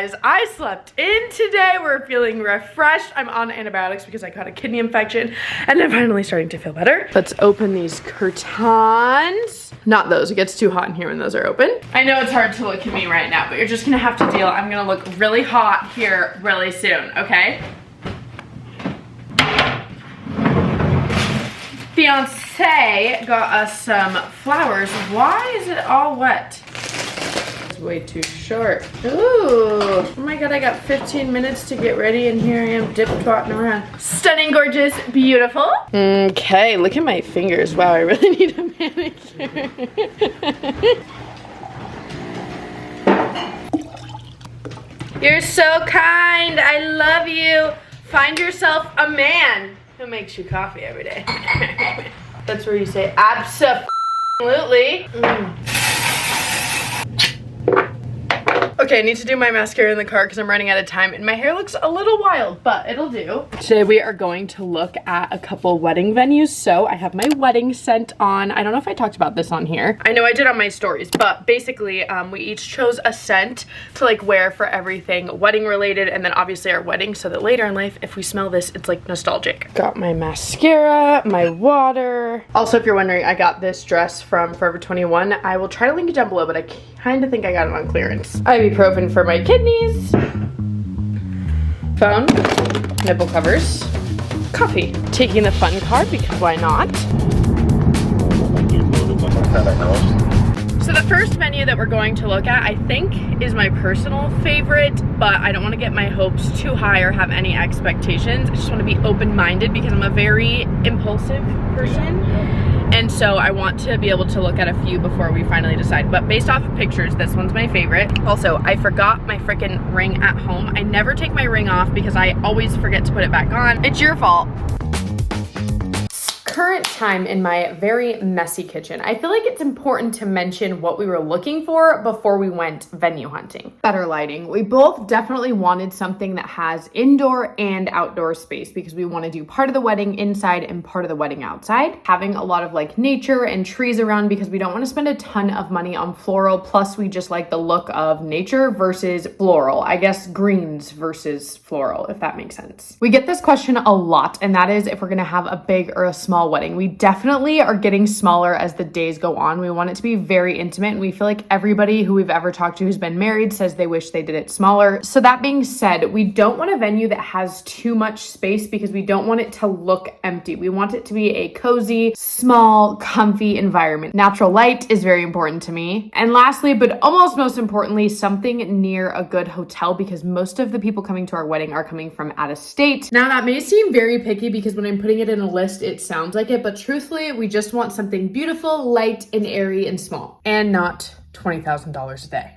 guys. I slept in today. We're feeling refreshed. I'm on antibiotics because I got a kidney infection and I'm finally starting to feel better. Let's open these curtains. Not those, it gets too hot in here when those are open. I know it's hard to look at me right now, but you're just gonna have to deal. I'm gonna look really hot here really soon, okay? Fiance got us some flowers. Why is it all wet? It's way too short. Ooh, oh my God, I got 15 minutes to get ready and here I am dip-twatting around. Stunning, gorgeous, beautiful. Okay, look at my fingers. Wow, I really need a manicure. You're so kind, I love you. Find yourself a man who makes you coffee every day. That's where you say abso-lutely. Okay, I need to do my mascara in the car because I'm running out of time and my hair looks a little wild, but it'll do. Today we are going to look at a couple wedding venues. So I have my wedding scent on. I don't know if I talked about this on here. I know I did on my stories, but basically we each chose a scent to like wear for everything wedding related and then obviously our wedding so that later in life, if we smell this, it's like nostalgic. Got my mascara, my water. Also, if you're wondering, I got this dress from Forever 21. I will try to link it down below, but I kind of think I got it on clearance. Ibuprofen for my kidneys. Phone, nipple covers, coffee. Taking the fun card because why not? So the first venue that we're going to look at, I think, is my personal favorite, but I don't want to get my hopes too high or have any expectations. I just want to be open-minded because I'm a very impulsive person. And so I want to be able to look at a few before we finally decide. But based off of pictures, this one's my favorite. Also, I forgot my freaking ring at home. I never take my ring off because I always forget to put it back on. It's your fault. Current time in my very messy kitchen. I feel like it's important to mention what we were looking for before we went venue hunting. Better lighting. We both definitely wanted something that has indoor and outdoor space because we want to do part of the wedding inside and part of the wedding outside. Having a lot of like nature and trees around because we don't want to spend a ton of money on floral. Plus we just like the look of nature versus floral. I guess greens versus floral, if that makes sense. We get this question a lot, and that is if we're going to have a big or a small wedding. We definitely are getting smaller as the days go on. We want it to be very intimate, and we feel like everybody who we've ever talked to who's been married says they wish they did it smaller. So that being said, we don't want a venue that has too much space because we don't want it to look empty. We want it to be a cozy, small, comfy environment. Natural light is very important to me. And lastly, but almost most importantly, something near a good hotel because most of the people coming to our wedding are coming from out of state. Now that may seem very picky because when I'm putting it in a list, it sounds like it, but truthfully, we just want something beautiful, light, and airy and small, and not $20,000 a day.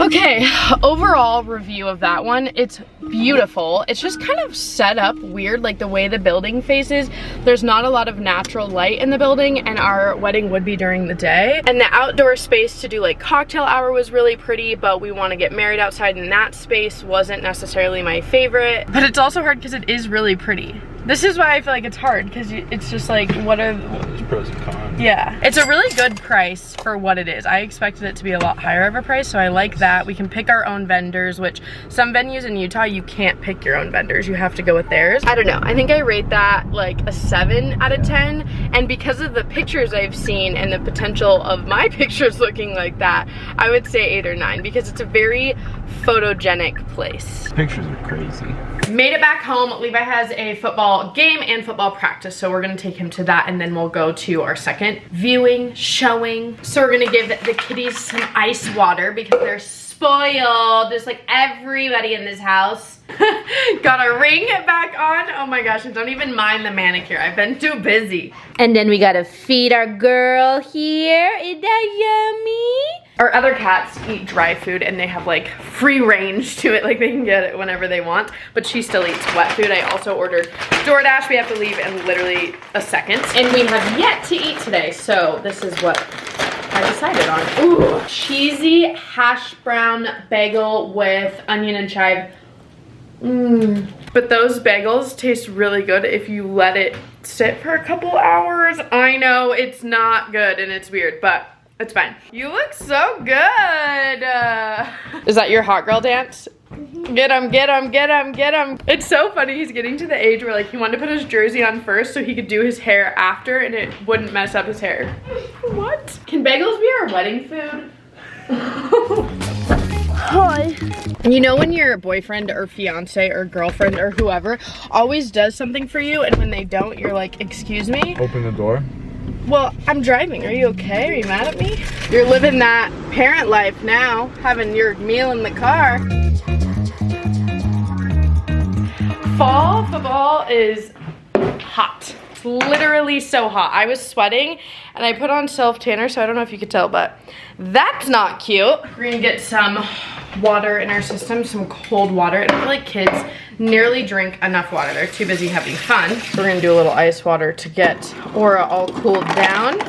Okay, overall review of that one, it's beautiful. It's just kind of set up weird, like the way the building faces. There's not a lot of natural light in the building, and our wedding would be during the day. And the outdoor space to do like cocktail hour was really pretty, but we want to get married outside, and that space wasn't necessarily my favorite. But it's also hard because it is really pretty. This is why I feel like it's hard, because it's just like, what are the pros and cons? Yeah, it's a really good price for what it is. I expected it to be a lot higher of a price, so I like that. We can pick our own vendors, which some venues in Utah, you can't pick your own vendors. You have to go with theirs. I don't know. I think I rate that like a 7 out of 10. And because of the pictures I've seen and the potential of my pictures looking like that, I would say 8 or 9 because it's a very photogenic place. Pictures are crazy. Made it back home. Levi has a football game and football practice, so we're gonna take him to that, and then we'll go to our second viewing, showing. So we're gonna give the kitties some ice water because they're spoiled, just like everybody in this house. Got a ring back on. Oh my gosh, and don't even mind the manicure. I've been too busy. And then we gotta feed our girl here. Is that yummy? Our other cats eat dry food and they have like free range to it, like they can get it whenever they want, but she still eats wet food. I also ordered DoorDash. We have to leave in literally a second. And we have yet to eat today, so this is what I decided on. Ooh, cheesy hash brown bagel with onion and chive. But those bagels taste really good if you let it sit for a couple hours. I know it's not good and it's weird, but it's fine. You look so good. Is that your hot girl dance? Get him, get him, get him, get him. It's so funny. He's getting to the age where like he wanted to put his jersey on first so he could do his hair after and it wouldn't mess up his hair. What? Can bagels be our wedding food? Hi. You know when your boyfriend or fiance or girlfriend or whoever always does something for you and when they don't, you're like, excuse me? Open the door. Well, I'm driving. Are you okay? Are you mad at me? You're living that parent life now, having your meal in the car. Fall football is hot. It's literally so hot. I was sweating and I put on self-tanner, so I don't know if you could tell, but that's not cute. We're gonna get some water in our system, some cold water. And I feel like kids nearly drink enough water. They're too busy having fun. So we're gonna do a little ice water to get Aura all cooled down.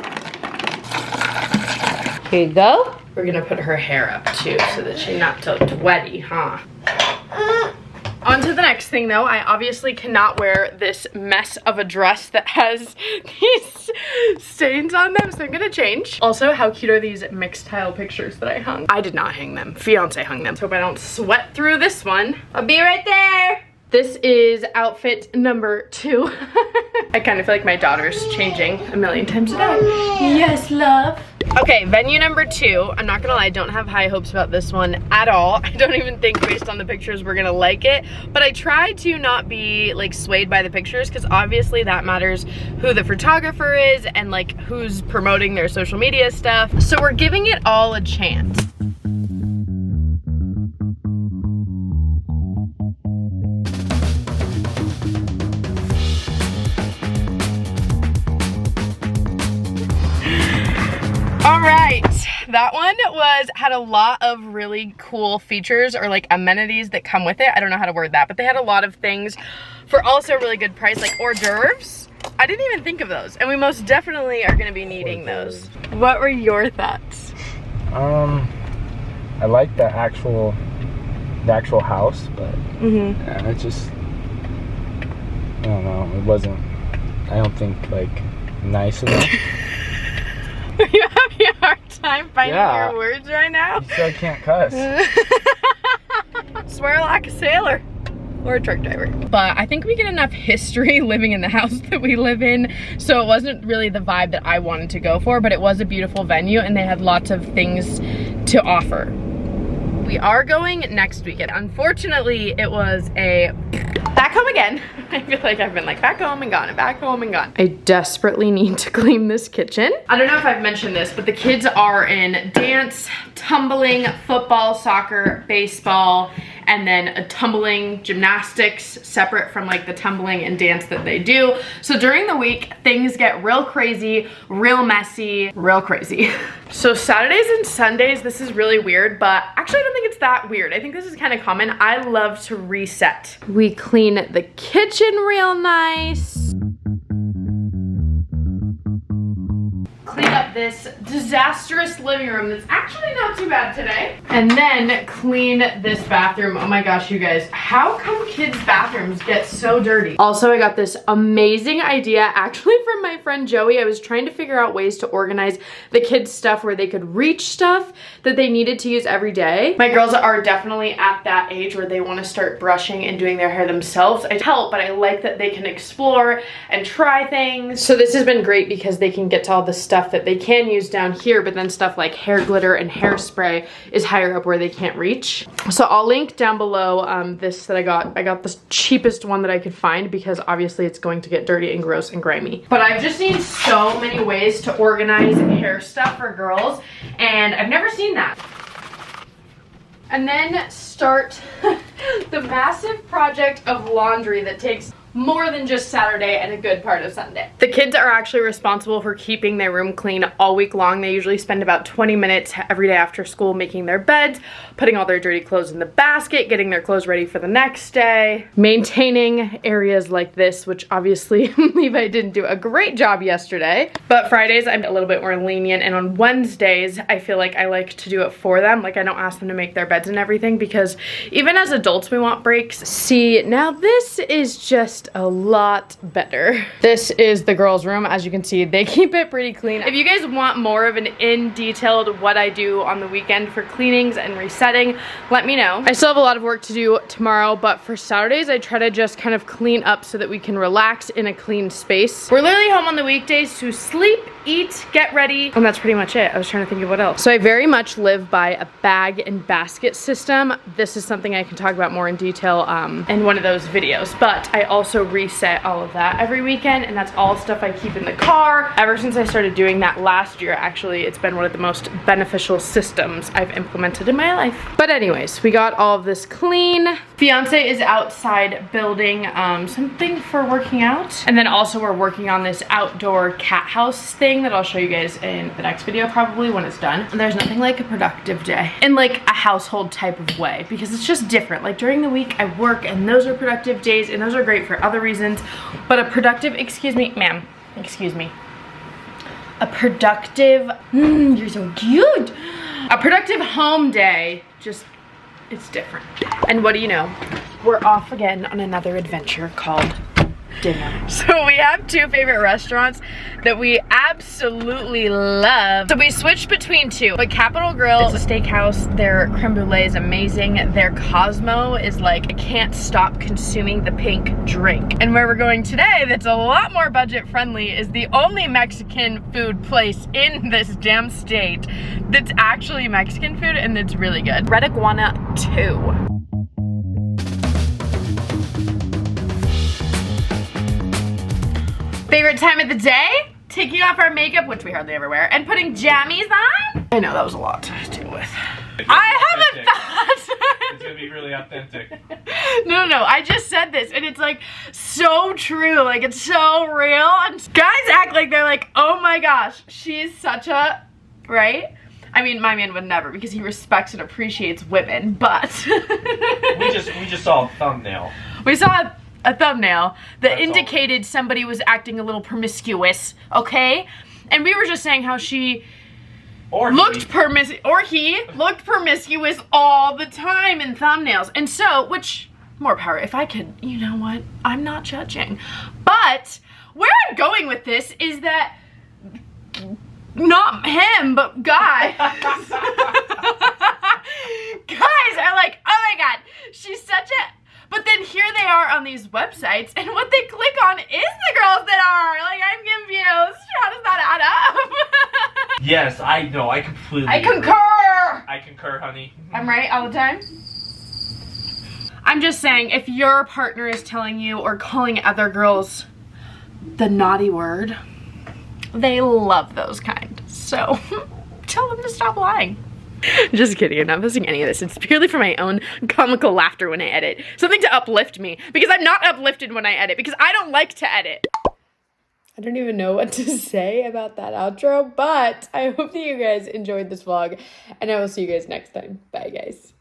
Here you go. We're gonna put her hair up too so that she's not so wetty, huh? On to the next thing though. I obviously cannot wear this mess of a dress that has these stains on them, so I'm gonna change. Also, how cute are these mixed tile pictures that I hung? I did not hang them. Fiance hung them. Hope I don't sweat through this one. I'll be right there. This is outfit number 2. I kind of feel like my daughter's changing a million times a day. Yes, love. Okay, venue number 2. I'm not gonna lie, I don't have high hopes about this one at all. I don't even think based on the pictures we're gonna like it, but I try to not be like swayed by the pictures because obviously that matters who the photographer is and like who's promoting their social media stuff. So we're giving it all a chance. All right, that one had a lot of really cool features or like amenities that come with it. I don't know how to word that, but they had a lot of things for also a really good price, like hors d'oeuvres. I didn't even think of those, and we most definitely are gonna be needing those. What were your thoughts? I like the actual house, but yeah, it just, I don't know, it wasn't, I don't think like nice enough. Are you having a hard time finding your words right now? You said I can't cuss. Swear like a sailor. Or a truck driver. But I think we get enough history living in the house that we live in, so it wasn't really the vibe that I wanted to go for, but it was a beautiful venue and they had lots of things to offer. We are going next weekend. Unfortunately, it was a back home again. I feel like I've been like back home and gone and back home and gone. I desperately need to clean this kitchen. I don't know if I've mentioned this, but the kids are in dance, tumbling, football, soccer, baseball, and then a tumbling gymnastics separate from like the tumbling and dance that they do. So during the week, things get real crazy, real messy, real crazy. So Saturdays and Sundays, this is really weird, but actually I don't think it's that weird. I think this is kind of common. I love to reset. We clean the kitchen real nice. Clean up this disastrous living room that's actually not too bad today. And then clean this bathroom. Oh my gosh, you guys, how come kids' bathrooms get so dirty? Also, I got this amazing idea actually from my friend Joey. I was trying to figure out ways to organize the kids' stuff where they could reach stuff that they needed to use every day. My girls are definitely at that age where they want to start brushing and doing their hair themselves. I help, but I like that they can explore and try things. So this has been great because they can get to all the stuff that they can use down here, but then stuff like hair glitter and hairspray is higher up where they can't reach. So I'll link down below this that I got. I got the cheapest one that I could find because obviously it's going to get dirty and gross and grimy. But I've just seen so many ways to organize hair stuff for girls, and I've never seen that. And then start the massive project of laundry that takes more than just Saturday and a good part of Sunday. The kids are actually responsible for keeping their room clean all week long. They usually spend about 20 minutes every day after school making their beds, putting all their dirty clothes in the basket, getting their clothes ready for the next day, maintaining areas like this, which obviously Levi didn't do a great job yesterday. But Fridays I'm a little bit more lenient, and on Wednesdays I feel like I like to do it for them. Like, I don't ask them to make their beds and everything, because even as adults we want breaks. See, now this is just a lot better. This is the girls' room. As you can see, they keep it pretty clean. If you guys want more of an in-detailed what I do on the weekend for cleanings and resetting, let me know. I still have a lot of work to do tomorrow, but for Saturdays I try to just kind of clean up so that we can relax in a clean space. We're literally home on the weekdays to sleep, eat, get ready, and that's pretty much it. I was trying to think of what else. So I very much live by a bag and basket system. This is something I can talk about more in detail in one of those videos, but I also reset all of that every weekend, and that's all stuff I keep in the car. Ever since I started doing that last year, actually, it's been one of the most beneficial systems I've implemented in my life. But anyways, we got all of this clean. Fiance is outside building something for working out, and then also we're working on this outdoor cat house thing that I'll show you guys in the next video, probably when it's done. And there's nothing like a productive day in like a household type of way, because it's just different. Like during the week I work, and those are productive days, and those are great for other reasons, but a productive, excuse me, ma'am, excuse me, a productive, you're so cute, a productive home day, just, it's different. And what do you know, we're off again on another adventure called dinner. So we have two favorite restaurants that we absolutely love. So we switched between two, but Capital Grill is a steakhouse. Their creme brulee is amazing. Their Cosmo is like, I can't stop consuming the pink drink. And where we're going today, that's a lot more budget friendly, is the only Mexican food place in this damn state that's actually Mexican food, and it's really good. Red Iguana 2. Favorite time of the day? Taking off our makeup, which we hardly ever wear, and putting jammies on? I know that was a lot to deal with. I haven't thought. It's gonna be really authentic. No, I just said this, and it's like so true, like it's so real. And guys act like they're like, oh my gosh, she's such a, right? I mean, my man would never, because he respects and appreciates women, but. we just saw a thumbnail. We saw a thumbnail that That's indicated somebody was acting a little promiscuous, okay? And we were just saying how she looked promiscuous all the time in thumbnails. And so, which, more power, if I could, you know what, I'm not judging. But where I'm going with this is that, not him, but guys, guys are like, oh my god, she's such a, but then here they are on these websites, and what they click on is the girls that are. Like, I'm confused. How does that add up? Yes, I know. I completely concur. I concur, honey. I'm right all the time. I'm just saying, if your partner is telling you or calling other girls the naughty word, they love those kind. So tell them to stop lying. Just kidding, I'm not posting any of this. It's purely for my own comical laughter when I edit. Something to uplift me, because I'm not uplifted when I edit, because I don't like to edit. I don't even know what to say about that outro, but I hope that you guys enjoyed this vlog, and I will see you guys next time. Bye, guys.